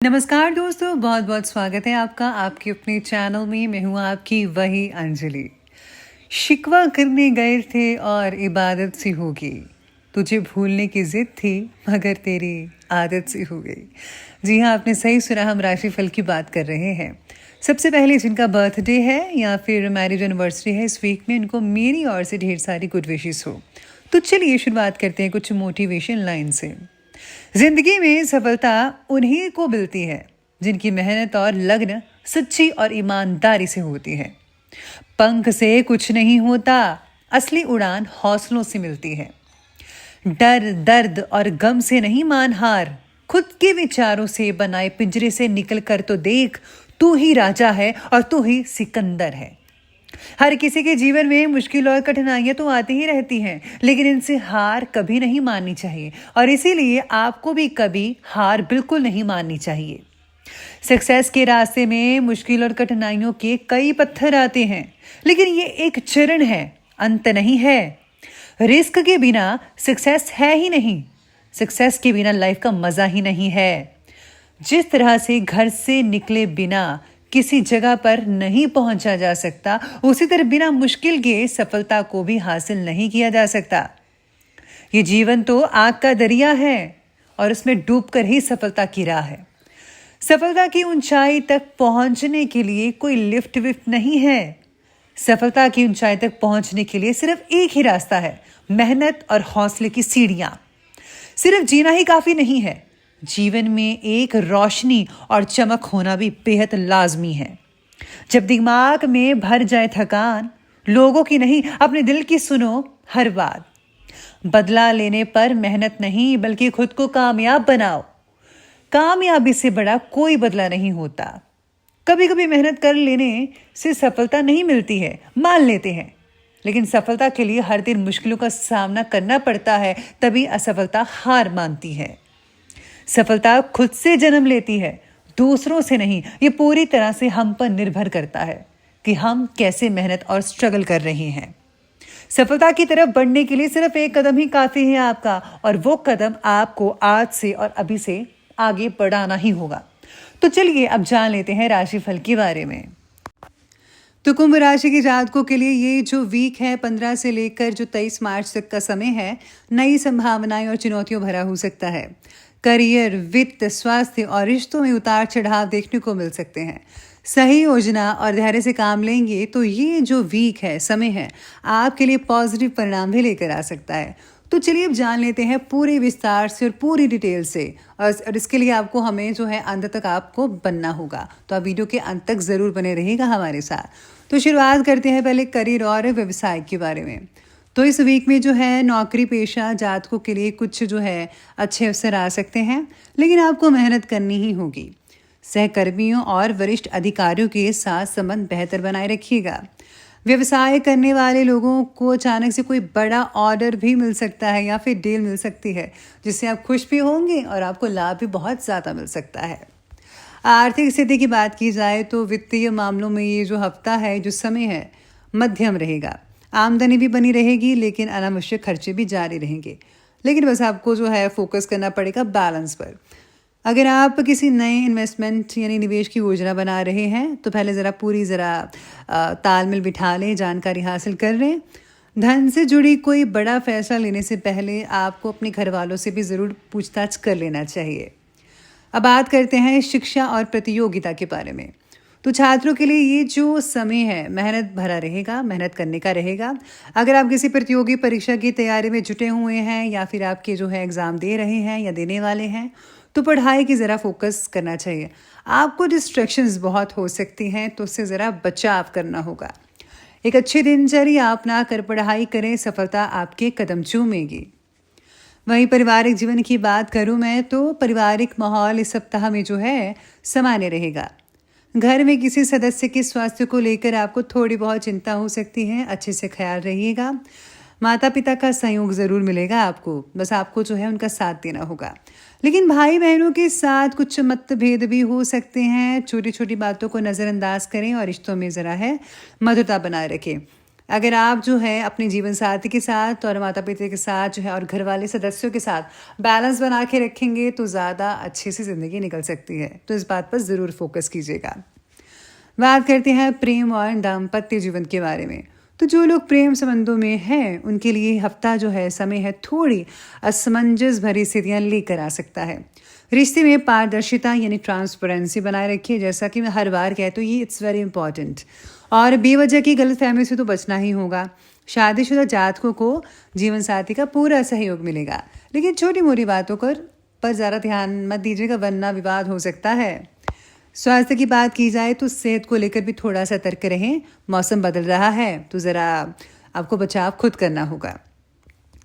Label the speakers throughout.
Speaker 1: नमस्कार दोस्तों, बहुत बहुत स्वागत है आपका आपके अपने चैनल में। मैं हूँ आपकी वही अंजलि। शिकवा करने गए थे और इबादत सी हो गई। तुझे भूलने की जिद थी मगर तेरी आदत सी हो गई। जी हाँ, आपने सही सुना, हम राशिफल की बात कर रहे हैं। सबसे पहले जिनका बर्थडे है या फिर मैरिज एनिवर्सरी है इस वीक में, उनको मेरी ओर से ढेर सारी गुड विशेस हो। तो चलिए शुरुआत करते हैं कुछ मोटिवेशन लाइन से। जिंदगी में सफलता उन्हीं को मिलती है जिनकी मेहनत और लगन सच्ची और ईमानदारी से होती है। पंख से कुछ नहीं होता, असली उड़ान हौसलों से मिलती है। डर, दर्द और गम से नहीं मान हार, खुद के विचारों से बनाए पिंजरे से निकल कर तो देख, तू ही राजा है और तू ही सिकंदर है। हर किसी के जीवन में मुश्किल और कठिनाइयां तो आती ही रहती हैं, लेकिन इनसे हार कभी नहीं माननी चाहिए और इसीलिए आपको भी कभी हार बिल्कुल नहीं माननी चाहिए। सक्सेस के रास्ते में मुश्किल और कठिनाइयों के कई पत्थर आते हैं, लेकिन ये एक चरण है, अंत नहीं है। रिस्क के बिना सक्सेस है ही नहीं, सक्सेस के बिना लाइफ का मजा ही नहीं है। जिस तरह से घर से निकले बिना किसी जगह पर नहीं पहुंचा जा सकता, उसी तरह बिना मुश्किल के सफलता को भी हासिल नहीं किया जा सकता। ये जीवन तो आग का दरिया है और उसमें डूबकर ही सफलता की राह है। सफलता की ऊंचाई तक पहुंचने के लिए कोई लिफ्ट विफ्ट नहीं है। सफलता की ऊंचाई तक पहुंचने के लिए सिर्फ एक ही रास्ता है, मेहनत और हौसले की सीढ़ियां। सिर्फ जीना ही काफी नहीं है, जीवन में एक रोशनी और चमक होना भी बेहद लाजमी है। जब दिमाग में भर जाए थकान, लोगों की नहीं अपने दिल की सुनो हर बात। बदला लेने पर मेहनत नहीं बल्कि खुद को कामयाब बनाओ। कामयाबी से बड़ा कोई बदला नहीं होता। कभी कभी मेहनत कर लेने से सफलता नहीं मिलती है, मान लेते हैं, लेकिन सफलता के लिए हर दिन मुश्किलों का सामना करना पड़ता है, तभी असफलता हार मानती है। सफलता खुद से जन्म लेती है, दूसरों से नहीं। ये पूरी तरह से हम पर निर्भर करता है कि हम कैसे मेहनत और स्ट्रगल कर रहे हैं। सफलता की तरफ बढ़ने के लिए सिर्फ एक कदम ही काफी है आपका, और वो कदम आपको आज से और अभी से आगे बढ़ाना ही होगा। तो चलिए अब जान लेते हैं राशिफल के बारे में। तो कुंभ राशि के जातकों के लिए ये जो वीक है 15 से लेकर जो 23 मार्च तक का समय है, नई संभावनाएं और चुनौतियों भरा हो सकता है। करियर, वित्त, स्वास्थ्य और रिश्तों में उतार चढ़ाव देखने को मिल सकते हैं। सही योजना और धैर्य से काम लेंगे तो ये जो वीक है, समय है, आपके लिए पॉजिटिव परिणाम भी लेकर आ सकता है। तो चलिए अब जान लेते हैं पूरे विस्तार से और पूरी डिटेल से, और इसके लिए आपको हमें जो है अंत तक आपको बनना होगा। तो आप वीडियो के अंत तक ज़रूर बने रहिएगा हमारे साथ। तो शुरुआत करते हैं पहले करियर और व्यवसाय के बारे में। तो इस वीक में जो है नौकरी पेशा जातकों के लिए कुछ जो है अच्छे अवसर आ सकते हैं, लेकिन आपको मेहनत करनी ही होगी। सहकर्मियों और वरिष्ठ अधिकारियों के साथ संबंध बेहतर बनाए रखिएगा। व्यवसाय करने वाले लोगों को अचानक से कोई बड़ा ऑर्डर भी मिल सकता है या फिर डील मिल सकती है, जिससे आप खुश भी होंगे और आपको लाभ भी बहुत ज़्यादा मिल सकता है। आर्थिक स्थिति की बात की जाए तो वित्तीय मामलों में ये जो हफ्ता है, जो समय है, मध्यम रहेगा। आमदनी भी बनी रहेगी, लेकिन अनावश्यक खर्चे भी जारी रहेंगे। लेकिन बस आपको जो है फोकस करना पड़ेगा बैलेंस पर। अगर आप किसी नए इन्वेस्टमेंट यानी निवेश की योजना बना रहे हैं तो पहले ज़रा तालमेल बिठा लें, जानकारी हासिल कर लें। धन से जुड़ी कोई बड़ा फैसला लेने से पहले आपको अपने घर वालों से भी ज़रूर पूछताछ कर लेना चाहिए। अब बात करते हैं शिक्षा और प्रतियोगिता के बारे में। तो छात्रों के लिए ये जो समय है मेहनत भरा रहेगा, मेहनत करने का रहेगा। अगर आप किसी प्रतियोगी परीक्षा की तैयारी में जुटे हुए हैं या फिर आपके जो है एग्ज़ाम दे रहे हैं या देने वाले हैं, तो पढ़ाई की ज़रा फोकस करना चाहिए। आपको डिस्ट्रैक्शंस बहुत हो सकती हैं, तो उससे ज़रा बचाव करना होगा। एक अच्छी दिनचर्या अपना कर पढ़ाई करें, सफलता आपके कदम चूमेगी। वहीं पारिवारिक जीवन की बात करूं मैं, तो पारिवारिक माहौल इस सप्ताह में जो है सामान्य रहेगा। घर में किसी सदस्य के स्वास्थ्य को लेकर आपको थोड़ी बहुत चिंता हो सकती है, अच्छे से ख्याल रहिएगा। माता पिता का सहयोग ज़रूर मिलेगा आपको, बस आपको जो है उनका साथ देना होगा। लेकिन भाई बहनों के साथ कुछ मतभेद भी हो सकते हैं। छोटी छोटी बातों को नज़रअंदाज करें और रिश्तों में ज़रा है मधुरता बनाए रखें। अगर आप जो है अपने जीवन साथी के साथ और माता पिता के साथ जो है और घर वाले सदस्यों के साथ बैलेंस बना के रखेंगे तो ज़्यादा अच्छी सी ज़िंदगी निकल सकती है। तो इस बात पर ज़रूर फोकस कीजिएगा। बात करते हैं प्रेम और दाम्पत्य जीवन के बारे में। तो जो लोग प्रेम संबंधों में हैं उनके लिए हफ्ता जो है समय है थोड़ी असमंजस भरी स्थितियाँ लेकर आ सकता है। रिश्ते में पारदर्शिता यानी ट्रांसपेरेंसी बनाए रखिए, जैसा कि मैं हर बार कहती हूँ, ये इट्स वेरी इंपॉर्टेंट। और बेवजह की गलतफहमी से तो बचना ही होगा। शादीशुदा जातकों को जीवन साथी का पूरा सहयोग मिलेगा, लेकिन छोटी मोटी बातों पर ज़्यादा ध्यान मत दीजिएगा वरना विवाद हो सकता है। स्वास्थ्य की बात की जाए तो सेहत को लेकर भी थोड़ा सतर्क रहें। मौसम बदल रहा है तो ज़रा आपको बचाव खुद करना होगा।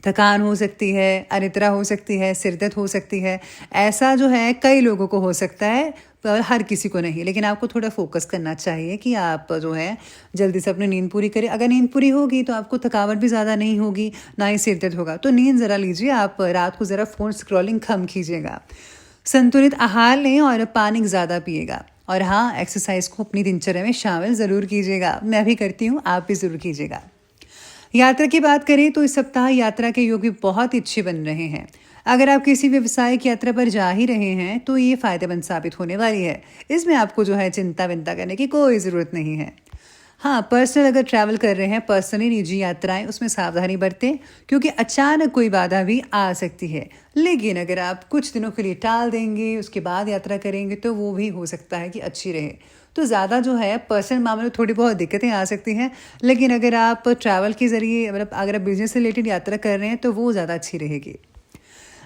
Speaker 1: थकान हो सकती है, अनिद्रा हो सकती है, सिरदर्द हो सकती है। ऐसा जो है कई लोगों को हो सकता है पर हर किसी को नहीं। लेकिन आपको थोड़ा फोकस करना चाहिए कि आप जो है जल्दी से अपनी नींद पूरी करें। अगर नींद पूरी होगी तो आपको थकावट भी ज़्यादा नहीं होगी, ना ही सिरदर्द होगा। तो नींद ज़रा लीजिए, आप रात को ज़रा फ़ोन स्क्रॉलिंग कम कीजिएगा। संतुलित आहार लें और पानी ज़्यादा पिएगा। और हाँ, एक्सरसाइज को अपनी दिनचर्या में शामिल ज़रूर कीजिएगा। मैं भी करती हूँ, आप भी ज़रूर कीजिएगा। यात्रा की बात करें तो इस सप्ताह यात्रा के योग भी बहुत ही अच्छे बन रहे हैं। अगर आप किसी व्यवसायिक यात्रा पर जा ही रहे हैं तो ये फ़ायदेमंद साबित होने वाली है। इसमें आपको जो है चिंता विंता करने की कोई ज़रूरत नहीं है। हाँ, पर्सनल अगर ट्रैवल कर रहे हैं, पर्सनली निजी यात्राएं, उसमें सावधानी बरतें क्योंकि अचानक कोई बाधा भी आ सकती है। लेकिन अगर आप कुछ दिनों के लिए टाल देंगे, उसके बाद यात्रा करेंगे तो वो भी हो सकता है कि अच्छी रहे। तो ज़्यादा जो है पर्सनल मामले में थोड़ी बहुत दिक्कतें आ सकती हैं, लेकिन अगर आप ट्रैवल के ज़रिए मतलब अगर आप बिजनेस से रिलेटेड यात्रा कर रहे हैं तो वो ज़्यादा अच्छी रहेगी।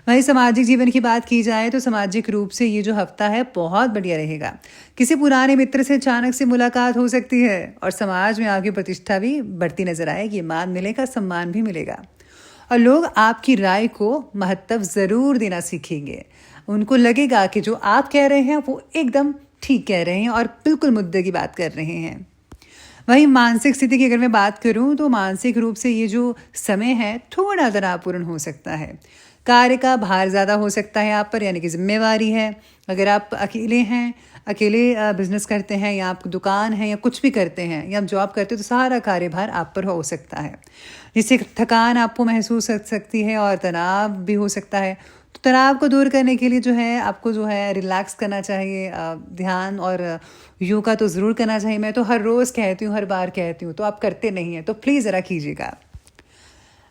Speaker 1: वहीं सामाजिक जीवन की बात की जाए तो सामाजिक रूप से ये जो हफ्ता है बहुत बढ़िया रहेगा। किसी पुराने मित्र से अचानक से मुलाकात हो सकती है और समाज में आपकी प्रतिष्ठा भी बढ़ती नजर आएगी। मान मिलेगा, सम्मान भी मिलेगा और लोग आपकी राय को महत्व ज़रूर देना सीखेंगे। उनको लगेगा कि जो आप कह रहे हैं वो एकदम ठीक कह रहे हैं और बिल्कुल मुद्दे की बात कर रहे हैं। वहीं मानसिक स्थिति की अगर मैं बात करूं तो मानसिक रूप से ये जो समय है थोड़ा तनावपूर्ण हो सकता है। कार्य का भार ज़्यादा हो सकता है आप पर, यानी कि जिम्मेवारी है। अगर आप अकेले हैं, अकेले बिजनेस करते हैं या आप दुकान है या कुछ भी करते हैं या आप जॉब करते हैं तो सारा कार्यभार आप पर हो सकता है, जिससे थकान आपको महसूस हो सकती है और तनाव भी हो सकता है। तो तनाव को दूर करने के लिए जो है आपको जो है रिलैक्स करना चाहिए। ध्यान और योगा तो ज़रूर करना चाहिए। मैं तो हर रोज़ कहती हूँ, हर बार कहती हूँ, तो आप करते नहीं हैं तो प्लीज़ ज़रा कीजिएगा।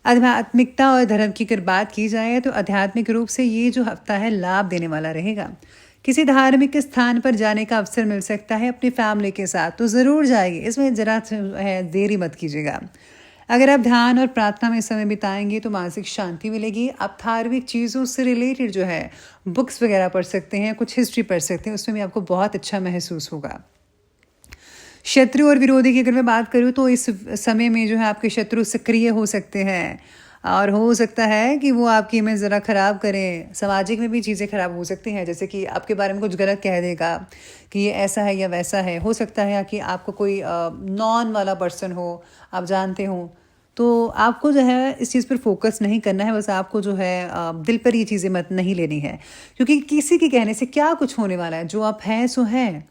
Speaker 1: आध्यात्मिकता और धर्म की अगर बात की जाए तो आध्यात्मिक रूप से ये जो हफ्ता है लाभ देने वाला रहेगा। किसी धार्मिक स्थान पर जाने का अवसर मिल सकता है अपनी फैमिली के साथ, तो ज़रूर जाइए। इसमें ज़रा है देरी मत कीजिएगा। अगर आप ध्यान और प्रार्थना में समय बिताएंगे तो मानसिक शांति मिलेगी। आप धार्मिक चीज़ों से रिलेटेड जो है बुक्स वगैरह पढ़ सकते हैं, कुछ हिस्ट्री पढ़ सकते हैं, उसमें भी आपको बहुत अच्छा महसूस होगा। शत्रु और विरोधी की अगर मैं बात करूँ तो इस समय में जो है आपके शत्रु सक्रिय हो सकते हैं और हो सकता है कि वो आपकी इमेज ज़रा ख़राब करें। सामाजिक में भी चीज़ें ख़राब हो सकती हैं, जैसे कि आपके बारे में कुछ गलत कह देगा कि ये ऐसा है या वैसा है। हो सकता है कि आपको कोई नॉन वाला पर्सन हो, आप जानते हो, तो आपको जो है इस चीज़ पर फोकस नहीं करना है। बस आपको जो है दिल पर ये चीज़ें मत नहीं लेनी है, क्योंकि किसी के कहने से क्या कुछ होने वाला है। जो आप हैं सो हैं,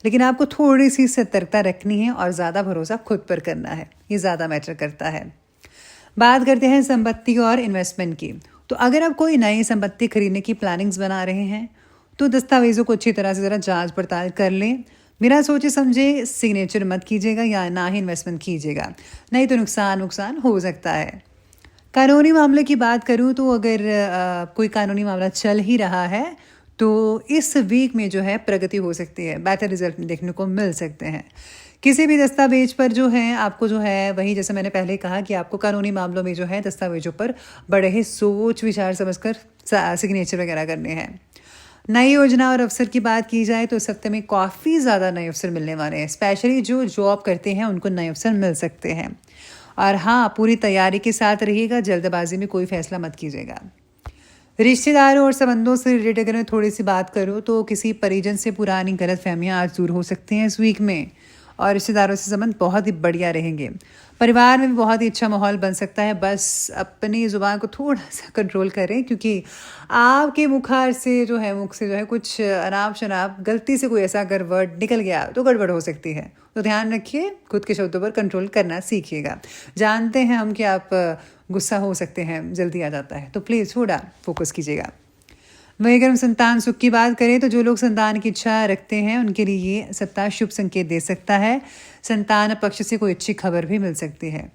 Speaker 1: लेकिन आपको थोड़ी सी सतर्कता रखनी है और ज़्यादा भरोसा खुद पर करना है। ये ज़्यादा मैटर करता है। बात करते हैं संपत्ति और इन्वेस्टमेंट की। तो अगर आप कोई नई संपत्ति खरीदने की प्लानिंग्स बना रहे हैं तो दस्तावेज़ों को अच्छी तरह से ज़रा जांच पड़ताल कर लें। बिना सोचे समझे सिग्नेचर मत कीजिएगा या ना ही इन्वेस्टमेंट कीजिएगा, नहीं तो नुकसान हो सकता है। कानूनी मामले की बात करूँ तो अगर कोई कानूनी मामला चल ही रहा है तो इस वीक में जो है प्रगति हो सकती है, बेहतर रिजल्ट देखने को मिल सकते हैं। किसी भी दस्तावेज पर जो है आपको जो है वही, जैसे मैंने पहले कहा कि आपको कानूनी मामलों में जो है दस्तावेजों पर बड़े ही सोच विचार समझकर सिग्नेचर वगैरह करने हैं। नई योजना और अवसर की बात की जाए तो इस हफ्ते में काफ़ी ज़्यादा नए अवसर मिलने वाले हैं। स्पेशली जो जॉब करते हैं उनको नए अवसर मिल सकते हैं। और हाँ, पूरी तैयारी के साथ रहिएगा, जल्दबाजी में कोई फैसला मत कीजिएगा। रिश्तेदारों और संबंधों से रिलेटेड अगर मैं थोड़ी सी बात करूँ तो किसी परिजन से पुरानी गलतफहमियां आज दूर हो सकती हैं इस वीक में। और रिश्तेदारों से संबंध बहुत ही बढ़िया रहेंगे। परिवार में भी बहुत ही अच्छा माहौल बन सकता है। बस अपनी ज़ुबान को थोड़ा सा कंट्रोल करें, क्योंकि आपके मुखार से जो है, मुख से जो है, कुछ अनाप शनाप गलती से कोई ऐसा अगर वर्ड निकल गया तो गड़बड़ हो सकती है। तो ध्यान रखिए, खुद के शब्दों पर कंट्रोल करना सीखिएगा। जानते हैं हम कि आप गुस्सा हो सकते हैं, जल्दी आ जाता है, तो प्लीज़ थोड़ा फोकस कीजिएगा। वहीं अगर हम संतान सुख की बात करें तो जो लोग संतान की इच्छा रखते हैं उनके लिए ये सप्ताह शुभ संकेत दे सकता है। संतान पक्ष से कोई अच्छी खबर भी मिल सकती है।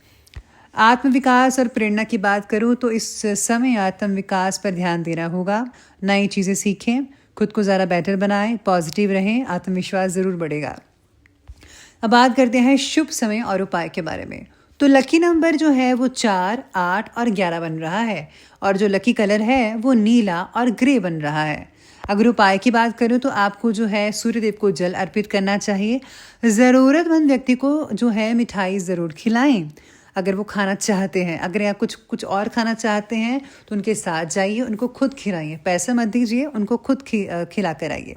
Speaker 1: आत्मविकास और प्रेरणा की बात करूं तो इस समय आत्मविकास पर ध्यान देना होगा। नई चीज़ें सीखें, खुद को ज़्यादा बेटर बनाएं, पॉजिटिव रहें, आत्मविश्वास ज़रूर बढ़ेगा। अब बात करते हैं शुभ समय और उपाय के बारे में। तो लकी नंबर जो है वो 4, 8 और 11 बन रहा है, और जो लकी कलर है वो नीला और ग्रे बन रहा है। अगर उपाय की बात करूं तो आपको जो है सूर्यदेव को जल अर्पित करना चाहिए। ज़रूरतमंद व्यक्ति को जो है मिठाई ज़रूर खिलाएं अगर वो खाना चाहते हैं। अगर आप कुछ और खाना चाहते हैं तो उनके साथ जाइए, उनको खुद खिलाइए, पैसा मत दीजिए, उनको खुद खिला कर आइए।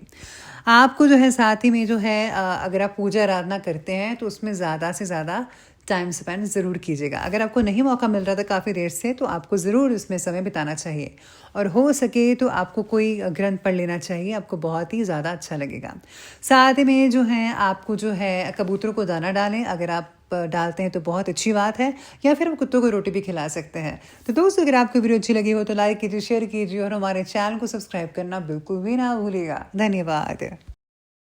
Speaker 1: आपको जो है साथ ही में जो है अगर आप पूजा आराधना करते हैं तो उसमें ज़्यादा से ज़्यादा टाइम स्पेंड ज़रूर कीजिएगा। अगर आपको नहीं मौका मिल रहा था काफ़ी देर से, तो आपको ज़रूर इसमें समय बिताना चाहिए, और हो सके तो आपको कोई ग्रंथ पढ़ लेना चाहिए, आपको बहुत ही ज़्यादा अच्छा लगेगा। साथ में जो है आपको जो है कबूतरों को दाना डालें, अगर आप डालते हैं तो बहुत अच्छी बात है, या फिर हम कुत्तों को रोटी भी खिला सकते हैं। तो दोस्तों, अगर आपको वीडियो अच्छी लगी हो तो लाइक कीजिए, शेयर कीजिए और हमारे चैनल को सब्सक्राइब करना बिल्कुल भी ना भूलिएगा। धन्यवाद।